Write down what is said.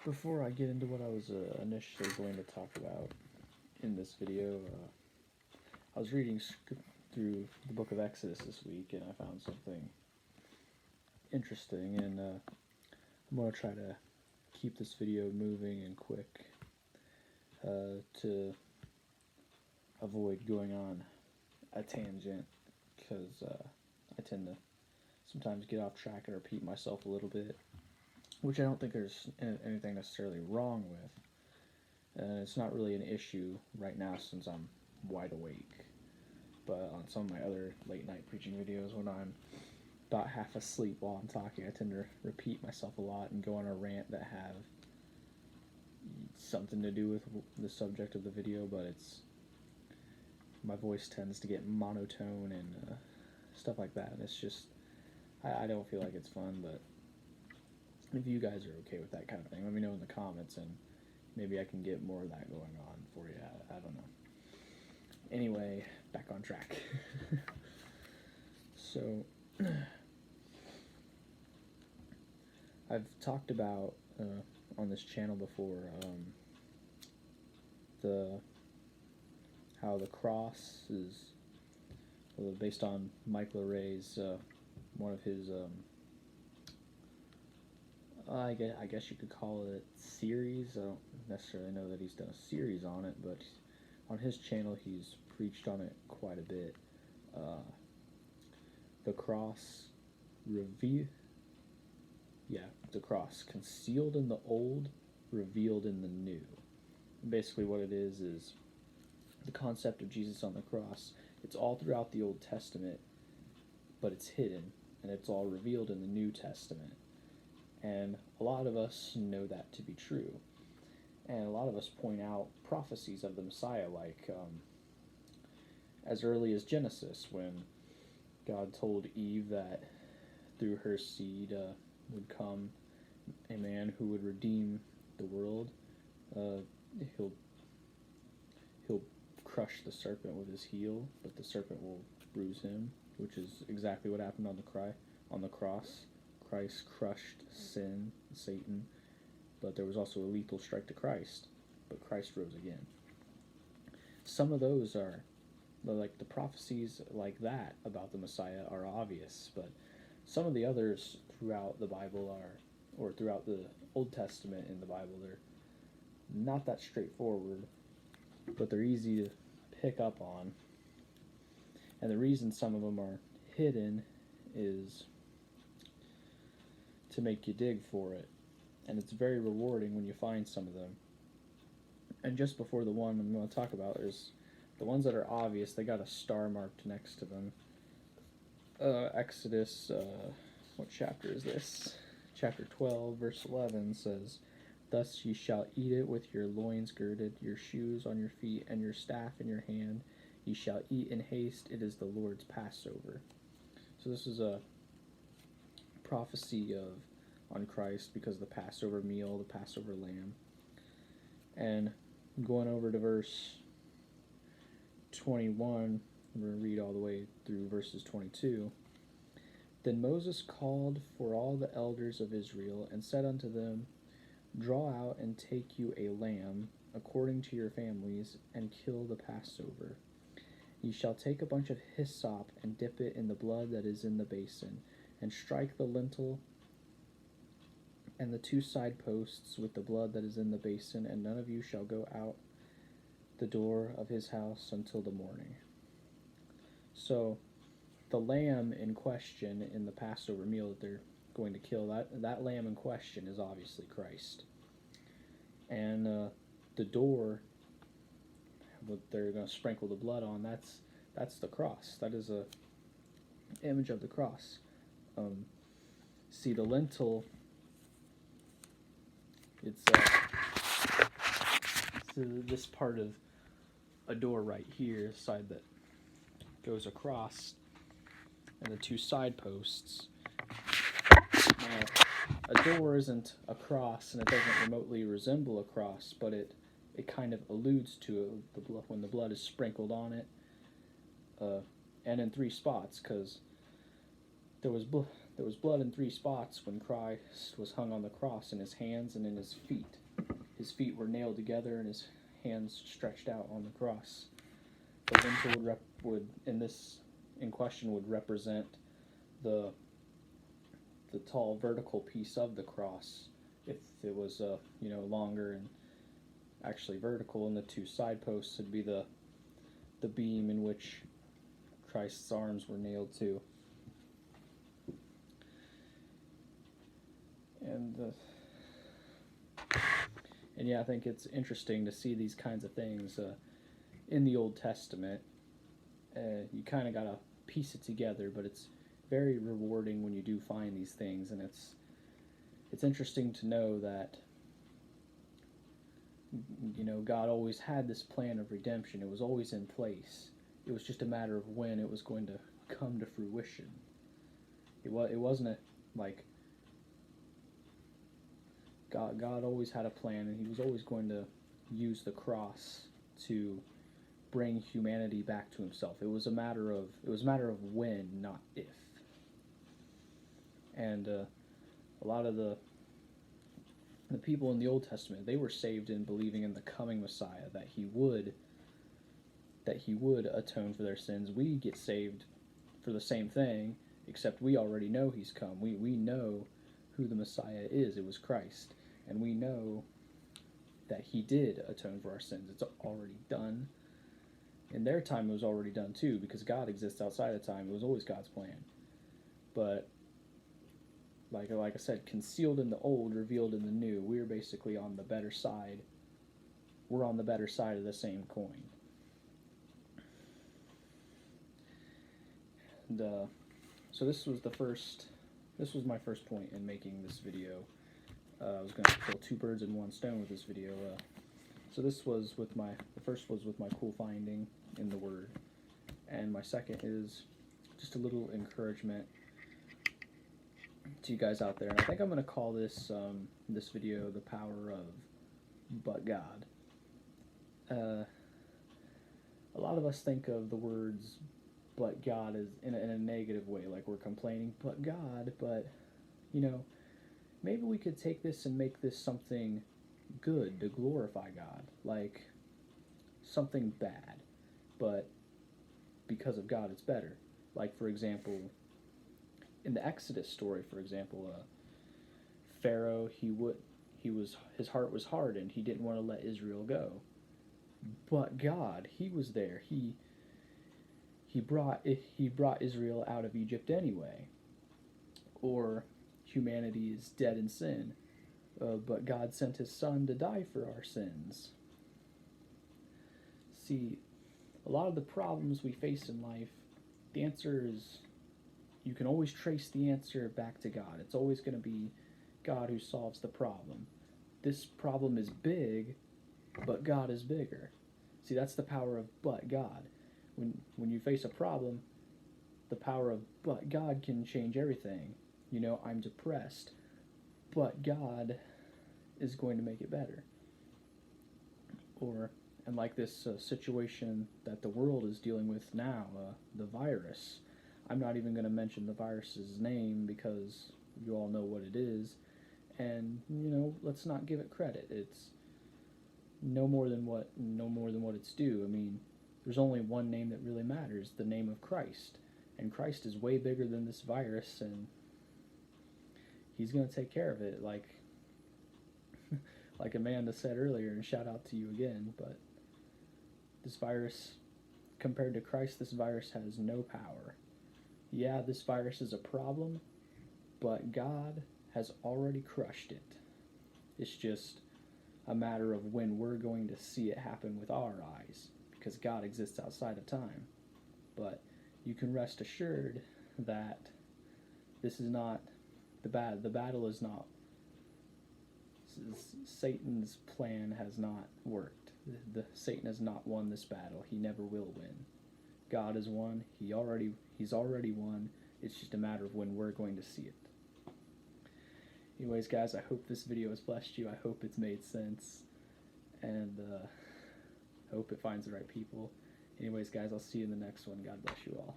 Before I get into what I was initially going to talk about in this video, I was reading through the book of Exodus this week, and I found something interesting, and I'm going to try to keep this video moving and quick to avoid going on a tangent, because I tend to sometimes get off track and repeat myself a little bit, which I don't think there's anything necessarily wrong with. It's not really an issue right now since I'm wide awake. But on some of my other late night preaching videos, when I'm about half asleep while I'm talking, I tend to repeat myself a lot and go on a rant that have something to do with the subject of the video, but my voice tends to get monotone and stuff like that. And it's just, I don't feel like it's fun, but if you guys are okay with that kind of thing, let me know in the comments, and maybe I can get more of that going on for you. I don't know. Anyway, back on track. So, I've talked about on this channel before how the cross is based on Mike LeRay's one of his I guess you could call it series. I don't necessarily know that he's done a series on it, but on his channel he's preached on it quite a bit. The cross the cross concealed in the old, revealed in the new. And basically what it is the concept of Jesus on the cross. It's all throughout the Old Testament, but it's hidden, and it's all revealed in the New Testament. And a lot of us know that to be true. And a lot of us point out prophecies of the Messiah, like as early as Genesis, when God told Eve that through her seed would come a man who would redeem the world. He'll crush the serpent with his heel, but the serpent will bruise him, which is exactly what happened on the cross. Christ crushed sin, Satan, but there was also a lethal strike to Christ, but Christ rose again. Some of those are, like the prophecies like that about the Messiah are obvious, but some of the others throughout the Bible or throughout the Old Testament in the Bible, they're not that straightforward, but they're easy to pick up on. And the reason some of them are hidden is to make you dig for it. And it's very rewarding when you find some of them. And just before the one I'm going to talk about, there's the ones that are obvious, they got a star marked next to them. Exodus, what chapter is this? Chapter 12, verse 11 says, "Thus ye shall eat it with your loins girded, your shoes on your feet, and your staff in your hand. Ye shall eat in haste, it is the Lord's Passover." So this is a prophecy on Christ because of the Passover meal, the Passover lamb. And going over to verse 21, I'm going to read all the way through verses 22. "Then Moses called for all the elders of Israel, and said unto them, Draw out and take you a lamb, according to your families, and kill the Passover. Ye shall take a bunch of hyssop, and dip it in the blood that is in the basin, and strike the lintel and the two side posts with the blood that is in the basin, and none of you shall go out the door of his house until the morning." So the lamb in question in the Passover meal that they're going to kill, that lamb in question is obviously Christ. And the door, what they're going to sprinkle the blood on, that's the cross. That is a image of the cross. See, the lintel, it's this part of a door right here, side that goes across, and the two side posts. Now, a door isn't a cross, and it doesn't remotely resemble a cross, but it kind of alludes to it when the blood is sprinkled on it, and in three spots, because there was There was blood in 3 spots when Christ was hung on the cross, in his hands and in his feet. His feet were nailed together and his hands stretched out on the cross. The lintel in question would represent the tall vertical piece of the cross. If it was longer and actually vertical, and the 2 side posts would be the beam in which Christ's arms were nailed to. And yeah, I think it's interesting to see these kinds of things in the Old Testament. You kind of got to piece it together, but it's very rewarding when you do find these things, and it's interesting to know that God always had this plan of redemption. It was always in place. It was just a matter of when it was going to come to fruition. It wasn't like God always had a plan, and he was always going to use the cross to bring humanity back to himself. It was a matter of when, not if. And a lot of the people in the Old Testament, they were saved in believing in the coming Messiah, that he would atone for their sins. We get saved for the same thing, except we already know he's come. We know who the Messiah is. It was Christ. And we know that he did atone for our sins. It's already done. In their time, it was already done too, because God exists outside of time. It was always God's plan. But like I said, concealed in the old, revealed in the new. We're basically on the better side. We're on the better side of the same coin. And so this was my first point in making this video. I was going to kill 2 birds in 1 stone with this video. So the first was with my cool finding in the Word, and my second is just a little encouragement to you guys out there. And I think I'm going to call this video "The Power of But God." A lot of us think of the words "but God" as in a negative way, like we're complaining, "but God," but maybe we could take this and make this something good to glorify God, like something bad, but because of God it's better. Like, for example, in the Exodus story, for example, Pharaoh, his heart was hardened. He didn't want to let Israel go. But God, he was there. He brought Israel out of Egypt anyway. Or humanity is dead in sin, but God sent his Son to die for our sins. See, a lot of the problems we face in life, the answer is, you can always trace the answer back to God. It's always going to be God who solves the problem. This problem is big, but God is bigger. See, that's the power of but God. When you face a problem, the power of but God can change everything. I'm depressed, but God is going to make it better. And like this situation that the world is dealing with now, the virus. I'm not even going to mention the virus's name because you all know what it is. And, let's not give it credit. It's no more than what it's due. I mean, there's only one name that really matters, the name of Christ. And Christ is way bigger than this virus, and he's going to take care of it, like Amanda said earlier, and shout out to you again. But this virus, compared to Christ, this virus has no power. Yeah, this virus is a problem, but God has already crushed it. It's just a matter of when we're going to see it happen with our eyes, because God exists outside of time. But you can rest assured that this is not the battle is not. Satan's plan has not worked. Satan has not won this battle. He never will win. God has won. He's already won. It's just a matter of when we're going to see it. Anyways, guys, I hope this video has blessed you. I hope it's made sense, and I hope it finds the right people. Anyways, guys, I'll see you in the next one. God bless you all.